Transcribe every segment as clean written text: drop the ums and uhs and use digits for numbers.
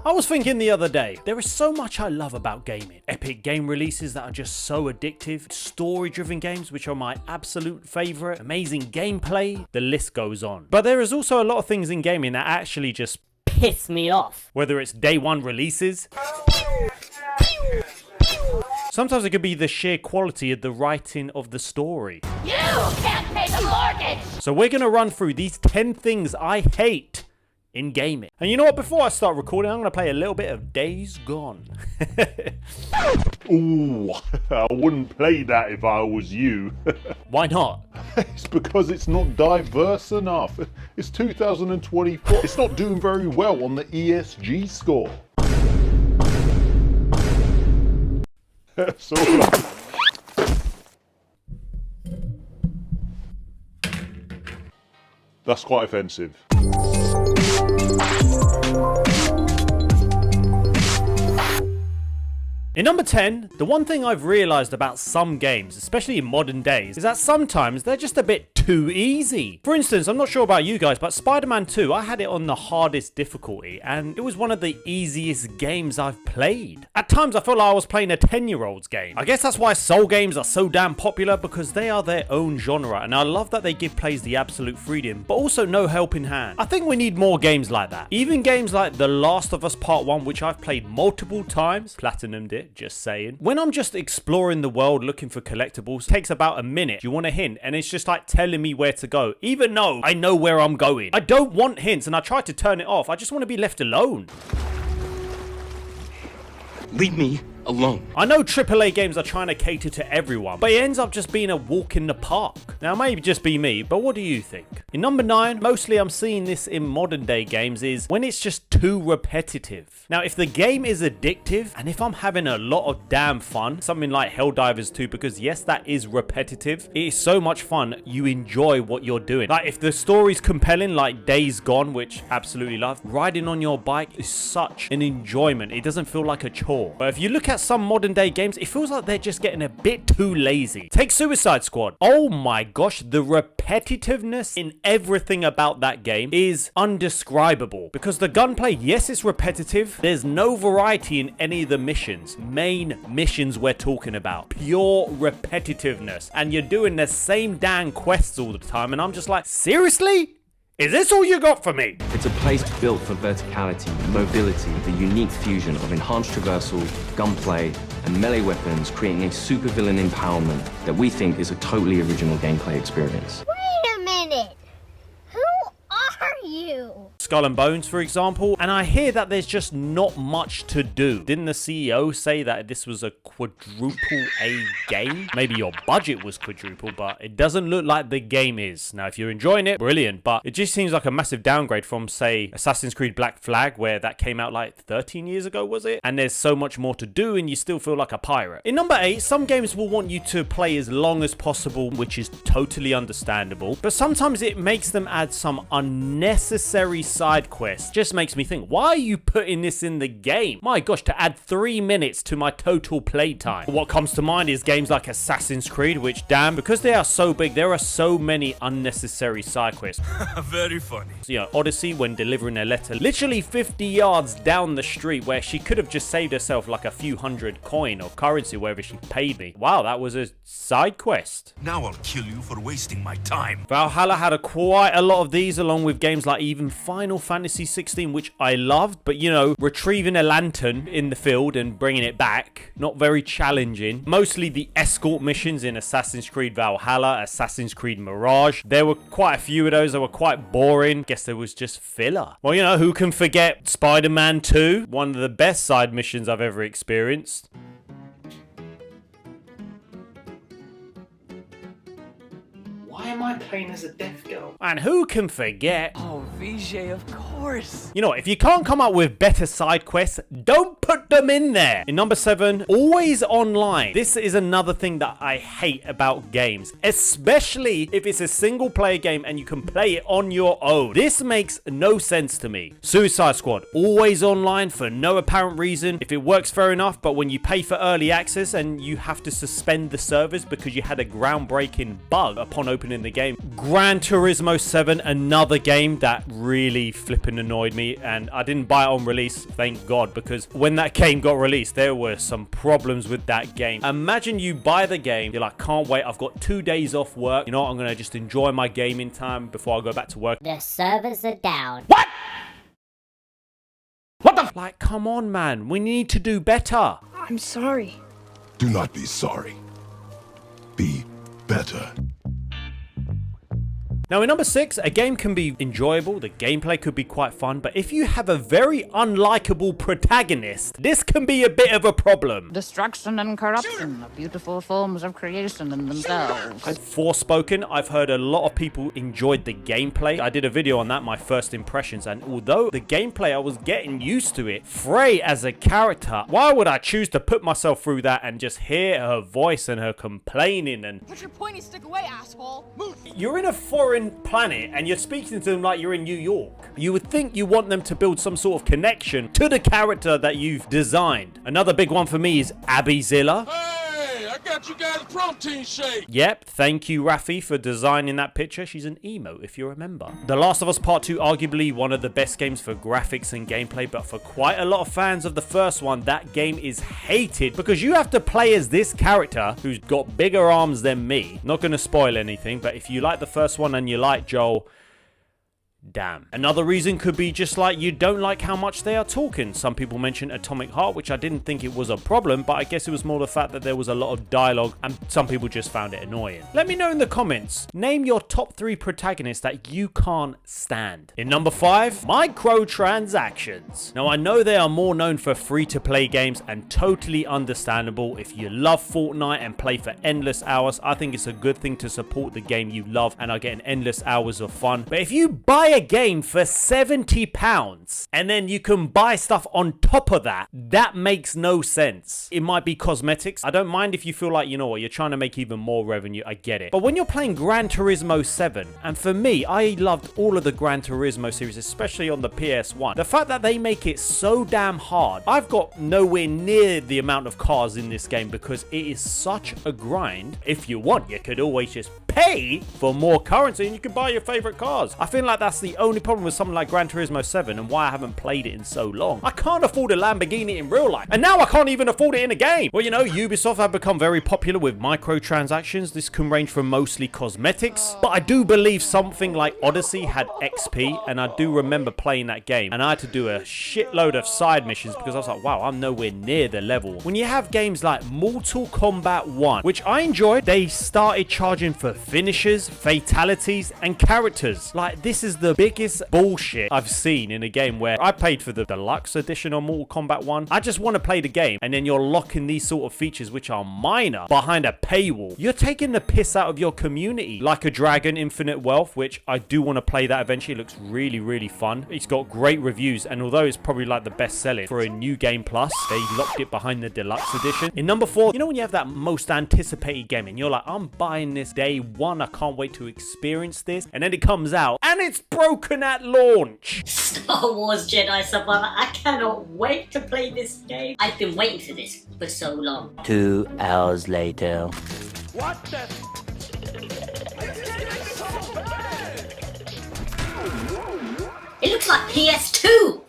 I was thinking the other day, there is so much I love about gaming. Epic game releases that are just so addictive, story-driven games which are my absolute favorite, amazing gameplay, the list goes on. But there is also a lot of things in gaming that actually just piss me off. Whether it's day one releases, sometimes it could be the sheer quality of the writing of the story. You can't pay the mortgage! So we're gonna run through these 10 things I hate in gaming. And you know what, before I start recording, I'm gonna play a little bit of Days Gone. Ooh, I wouldn't play that if I was you. Why not? It's because it's not diverse enough. It's 2024. It's not doing very well on the ESG score. So, that's quite offensive. In number 10, the one thing I've realised about some games, especially in modern days, is that sometimes they're just a bit too easy. For instance, I'm not sure about you guys, but Spider-Man 2, I had it on the hardest difficulty, and it was one of the easiest games I've played. At times, I felt like I was playing a 10-year-old's game. I guess that's why Soul games are so damn popular, because they are their own genre, and I love that they give players the absolute freedom, but also no helping hand. I think we need more games like that. Even games like The Last of Us Part 1, which I've played multiple times, platinumed it, just saying. When I'm just exploring the world looking for collectibles, it takes about a minute. You want a hint, and it's just like telling me where to go, even though I know where I'm going. I don't want hints, and I try to turn it off. I just want to be left alone. Leave me alone. I know AAA games are trying to cater to everyone, but it ends up just being a walk in the park. Now, it may just be me, but what do you think? In number 9, mostly I'm seeing this in modern day games, is when it's just too repetitive. Now, if the game is addictive, and if I'm having a lot of damn fun, something like Helldivers 2, because yes, that is repetitive, it is so much fun, you enjoy what you're doing. Like, if the story's compelling, like Days Gone, which I absolutely love, riding on your bike is such an enjoyment. It doesn't feel like a chore. But if you look at some modern day games, it feels like they're just getting a bit too lazy. Take Suicide Squad. Oh my gosh, the repetitiveness in everything about that game is undescribable. Because the gunplay, yes, it's repetitive. There's no variety in any of the missions. Main missions we're talking about. Pure repetitiveness. And you're doing the same damn quests all the time. And I'm just like, seriously? Is this all you got for me? It's a place built for verticality, mobility, the unique fusion of enhanced traversal, gunplay, and melee weapons, creating a supervillain empowerment that we think is a totally original gameplay experience. Wait a minute. Who are you? Skull and Bones, for example, and I hear that there's just not much to do. Didn't the CEO say that this was a quadruple A game? Maybe your budget was quadruple, but it doesn't look like the game is. Now, if you're enjoying it, brilliant, but it just seems like a massive downgrade from, say, Assassin's Creed Black Flag, where that came out like 13 years ago, was it? And there's so much more to do, and you still feel like a pirate. In number 8, some games will want you to play as long as possible, which is totally understandable, but sometimes it makes them add some unnecessary side quests. Just makes me think, why are you putting this in the game? My gosh, to add 3 minutes to my total playtime. What comes to mind is games like Assassin's Creed, which, damn, because they are so big, there are so many unnecessary side quests. Very funny. So, you know, Odyssey, when delivering a letter literally 50 yards down the street, where she could have just saved herself like a few hundred coin or currency, wherever she paid me. Wow, that was a side quest. Now I'll kill you for wasting my time. Valhalla had quite a lot of these, along with games like even Final Fantasy 16, which I loved, but you know, retrieving a lantern in the field and bringing it back, not very challenging. Mostly the escort missions in Assassin's Creed Valhalla, Assassin's Creed Mirage. There were quite a few of those that were quite boring. Guess there was just filler. Well, you know, who can forget Spider-Man 2? One of the best side missions I've ever experienced. Why am I playing as a deaf girl? And who can forget? Oh, VJ, of course. You know what, if you can't come up with better side quests, don't put them in there. In number 7, always online. This is another thing that I hate about games, especially if it's a single player game and you can play it on your own. This makes no sense to me. Suicide Squad, always online for no apparent reason. If it works, fair enough, but when you pay for early access and you have to suspend the servers because you had a groundbreaking bug upon opening the the game. Gran Turismo 7, another game that really flipping annoyed me, and I didn't buy it on release, thank God, because when that game got released, there were some problems with that game. Imagine you buy the game, you're like, can't wait, I've got 2 days off work, you know what, I'm gonna just enjoy my gaming time before I go back to work. The servers are down. What? What the f? Like, come on, man. We need to do better. I'm sorry. Do not be sorry. Be better. Now in number 6, a game can be enjoyable, the gameplay could be quite fun, but if you have a very unlikable protagonist, this can be a bit of a problem. Destruction and corruption are beautiful forms of creation in themselves. Forspoken, I've heard a lot of people enjoyed the gameplay. I did a video on that, my first impressions, and although the gameplay, I was getting used to it, Frey as a character, why would I choose to put myself through that and just hear her voice and her complaining and... Put your pointy stick away, asshole! Move! You're in a foreign planet and you're speaking to them like you're in New York. You would think you want them to build some sort of connection to the character that you've designed. Another big one for me is Abbyzilla. Hey, I got you guys a protein shake. Yep, thank you Rafi for designing that picture. She's an emo if you remember. The Last of Us Part 2, arguably one of the best games for graphics and gameplay, but for quite a lot of fans of the first one, that game is hated because you have to play as this character who's got bigger arms than me. Not going to spoil anything, but if you like the first one and you like Joel, damn. Another reason could be just like you don't like how much they are talking. Some people mention Atomic Heart, which I didn't think it was a problem, but I guess it was more the fact that there was a lot of dialogue and some people just found it annoying. Let me know in the comments. Name your top 3 protagonists that you can't stand. In number 5, microtransactions. Now I know they are more known for free-to-play games and totally understandable. If you love Fortnite and play for endless hours, I think it's a good thing to support the game you love and are getting endless hours of fun. But if you buy a game for £70 and then you can buy stuff on top of that, that makes no sense. It might be cosmetics. I don't mind if you feel like, you know what, you're trying to make even more revenue. I get it. But when you're playing Gran Turismo 7, and for me, I loved all of the Gran Turismo series, especially on the PS1. The fact that they make it so damn hard, I've got nowhere near the amount of cars in this game because it is such a grind. If you want, you could always just pay for more currency and you can buy your favorite cars. I feel like that's the only problem with something like Gran Turismo 7 and why I haven't played it in so long. I can't afford a Lamborghini in real life, and now I can't even afford it in a game. Well, you know, Ubisoft have become very popular with microtransactions. This can range from mostly cosmetics, but I do believe something like Odyssey had XP, and I do remember playing that game, and I had to do a shitload of side missions because I was like, wow, I'm nowhere near the level. When you have games like Mortal Kombat 1, which I enjoyed, they started charging for finishes, fatalities, and characters. Like, this is the biggest bullshit I've seen in a game where I paid for the deluxe edition on Mortal Kombat 1. I just want to play the game, and then you're locking these sort of features which are minor behind a paywall. You're taking the piss out of your community. Like a Dragon Infinite Wealth, which I do want to play that eventually. It looks really, really fun. It's got great reviews, and although it's probably like the best selling for a new game plus, they locked it behind the deluxe edition. In number 4, you know when you have that most anticipated game and you're like, I'm buying this day one, I can't wait to experience this, and then it comes out and it's broken at launch. Star Wars Jedi Survivor. I cannot wait to play this game. I've been waiting for this for so long. 2 hours later. What the? It looks like PS2.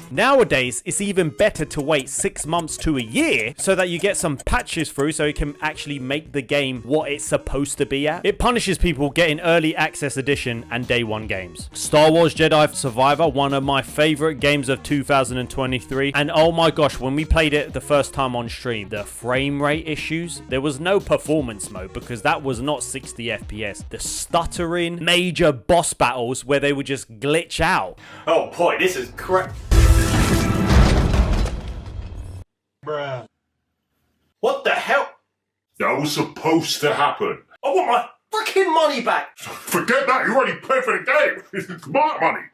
Nowadays, it's even better to wait 6 months to a year so that you get some patches through so it can actually make the game what it's supposed to be at. It punishes people getting early access edition and day one games. Star Wars Jedi Survivor, one of my favorite games of 2023. And oh my gosh, when we played it the first time on stream, the frame rate issues, there was no performance mode because that was not 60 FPS. The stuttering major boss battles where they would just glitch out. Oh boy, this is correct. Bruh. What the hell? That was supposed to happen. I want my fucking money back. Forget that, you already paid for the game. It's smart money.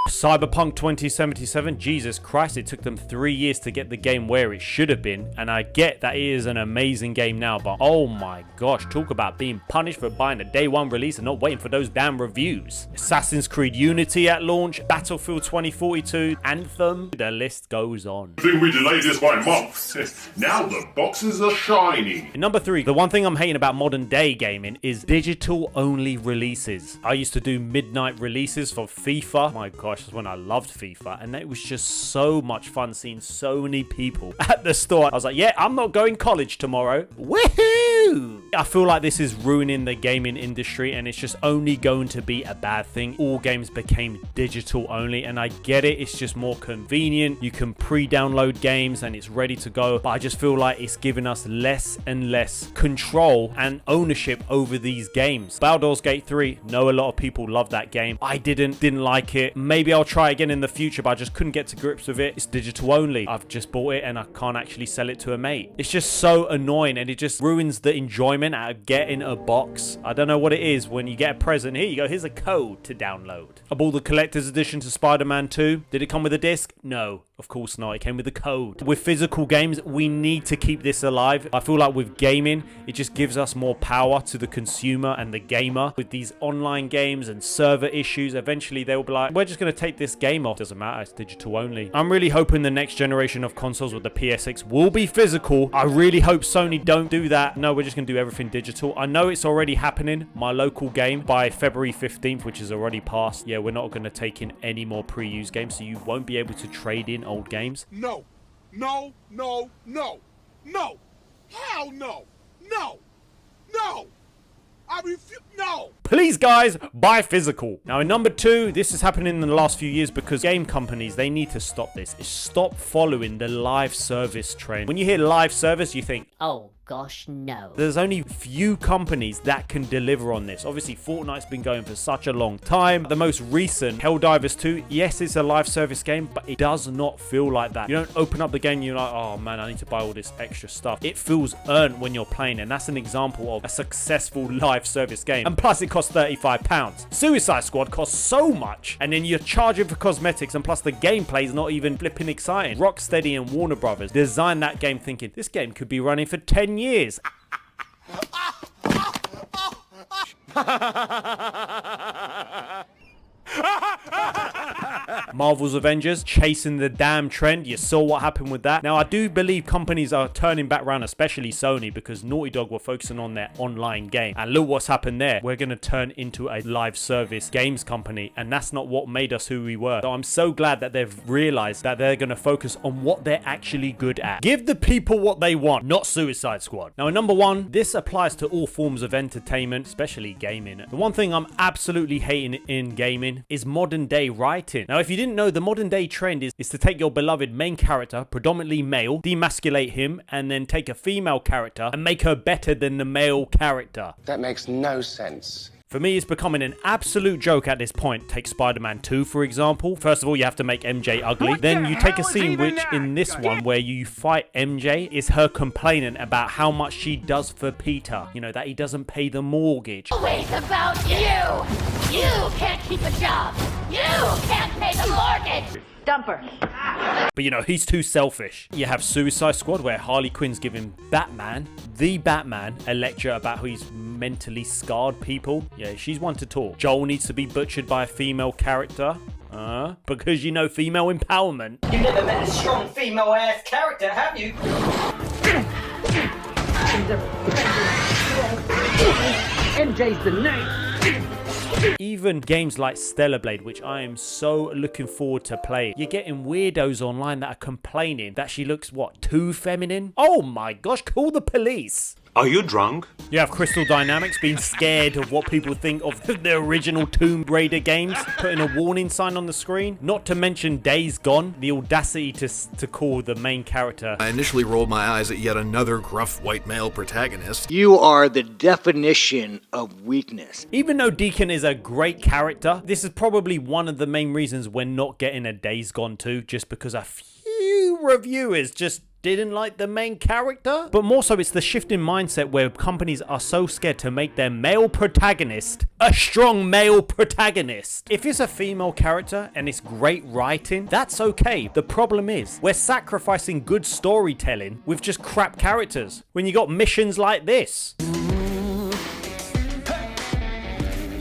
Cyberpunk 2077, Jesus Christ, it took them 3 years to get the game where it should have been, and I get that it is an amazing game now, but oh my gosh, talk about being punished for buying a day one release and not waiting for those damn reviews. Assassin's Creed Unity at launch, Battlefield 2042, Anthem, the list goes on. I think we delayed this by months. Now the boxes are shiny. And number 3, the one thing I'm hating about modern day gaming is digital only releases. I used to do midnight releases for FIFA. My gosh, that's when I loved FIFA, and it was just so much fun seeing so many people at the store. I was like, yeah, I'm not going college tomorrow. Woohoo! I feel like this is ruining the gaming industry, and it's just only going to be a bad thing. All games became digital only, and I get it, it's just more convenient. You can pre-download games and it's ready to go, but I just feel like it's giving us less and less control and ownership over these games. Baldur's Gate 3, know a lot of people love that game. I didn't like it. Maybe I'll try again in the future, but I just couldn't get to grips with it. It's digital only. I've just bought it and I can't actually sell it to a mate. It's just so annoying, and it just ruins the enjoyment out of getting a box. I don't know what it is when you get a present. Here you go, here's a code to download. I bought the collector's edition to Spider-Man 2. Did it come with a disc? No, of course not. It came with a code. With physical games, we need to keep this alive. I feel like with gaming, it just gives us more power to the consumer and the gamer. With these online games and server issues, eventually they'll be like, we're just going to take this game off. Doesn't matter, it's digital only. I'm really hoping the next generation of consoles with the PSX will be physical. I really hope Sony don't do that. No, we're just going to do everything digital. I know it's already happening. My local game by February 15th, which is already passed. Yeah, we're not going to take in any more pre-used games, so you won't be able to trade in old games. No. No. No. No. No. Hell no. No. No. I refuse. No. Please, guys, buy physical. Now, in number 2, this is happening in the last few years because game companies, they need to stop this. Stop following the live service trend. When you hear live service, you think, Oh gosh, no. there's only few companies that can deliver on this. Obviously, Fortnite's been going for such a long time. The most recent, Helldivers 2, yes, it's a live service game, but it does not feel like that. You don't open up the game and you're like, oh man, I need to buy all this extra stuff. It feels earned when you're playing, and that's an example of a successful live service game. And plus, it costs £35. Suicide Squad costs so much, and then you're charging for cosmetics, and plus the gameplay is not even flipping exciting. Rocksteady and Warner Brothers designed that game thinking, this game could be running for 10 years. Marvel's Avengers chasing the damn trend. You saw what happened with that. Now, I do believe companies are turning back around, especially Sony, because Naughty Dog were focusing on their online game. And look what's happened there. We're going to turn into a live service games company, and that's not what made us who we were. So I'm so glad that they've realized that they're going to focus on what they're actually good at. Give the people what they want, not Suicide Squad. Now, in number 1, this applies to all forms of entertainment, especially gaming. The one thing I'm absolutely hating in gaming is modern day writing. Now, if you didn't know, the modern day trend is to take your beloved main character, predominantly male, demasculate him, and then take a female character and make her better than the male character. That makes no sense. For me, it's becoming an absolute joke at this point. Take Spider-Man 2, for example. First of all, you have to make MJ ugly. Then you take a scene which, in this one, where you fight MJ, is her complaining about how much she does for Peter. You know, that he doesn't pay the mortgage. Always about you. You can't keep a job. You can't pay the mortgage. Dumper. But you know, he's too selfish. You have Suicide Squad, where Harley Quinn's giving the Batman, a lecture about how he's mentally scarred people. Yeah, she's one to talk. Joel needs to be butchered by a female character. Because you know, female empowerment. You never met a strong female-ass character, have you? MJ's the name. Even games like Stellar Blade, which I am so looking forward to playing, you're getting weirdos online that are complaining that she looks, what, too feminine? Oh my gosh, call the police. Are you drunk? You have Crystal Dynamics being scared of what people think of the original Tomb Raider games, putting a warning sign on the screen. Not to mention Days Gone, the audacity to call the main character. I initially rolled my eyes at yet another gruff white male protagonist. You are the definition of weakness. Even though Deacon is a great character, this is probably one of the main reasons we're not getting a Days Gone 2, just because a few reviewers just didn't like the main character. But more so, it's the shift in mindset where companies are so scared to make their male protagonist a strong male protagonist. If it's a female character and it's great writing, that's okay. The problem is we're sacrificing good storytelling with just crap characters when you got missions like this.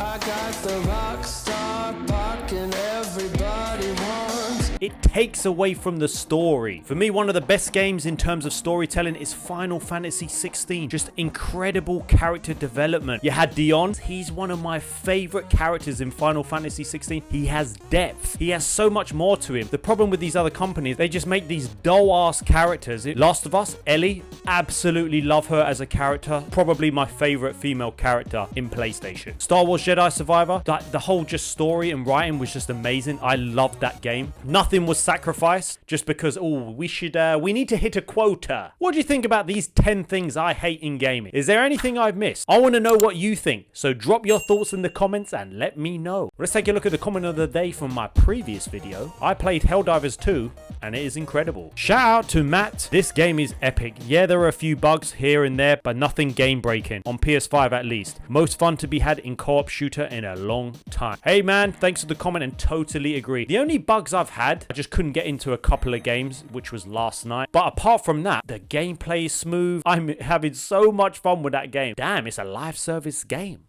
I got the rock star parking everybody wants. It takes away from the story. For me, one of the best games in terms of storytelling is Final Fantasy 16. Just incredible character development. You had Dion. He's one of my favorite characters in Final Fantasy 16. He has depth. He has so much more to him. The problem with these other companies, they just make these dull-ass characters. Last of Us, Ellie, absolutely love her as a character. Probably my favorite female character in PlayStation. Star Wars Jedi Survivor, the whole just story and writing was just amazing. I loved that game. Nothing was sacrificed just because, oh, we need to hit a quota. What do you think about these 10 things I hate in gaming? Is there anything I've missed? I want to know what you think. So drop your thoughts in the comments and let me know. Let's take a look at the comment of the day from my previous video. I played Helldivers 2 and it is incredible. Shout out to Matt. This game is epic. Yeah, there are a few bugs here and there, but nothing game breaking. On PS5 at least. Most fun to be had in co-op shooter in a long time. Hey man, thanks for the comment and totally agree. The only bugs I've had, I just couldn't get into a couple of games, which was last night. But apart from that, the gameplay is smooth. I'm having so much fun with that game. Damn, it's a live service game.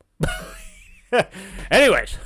Anyways.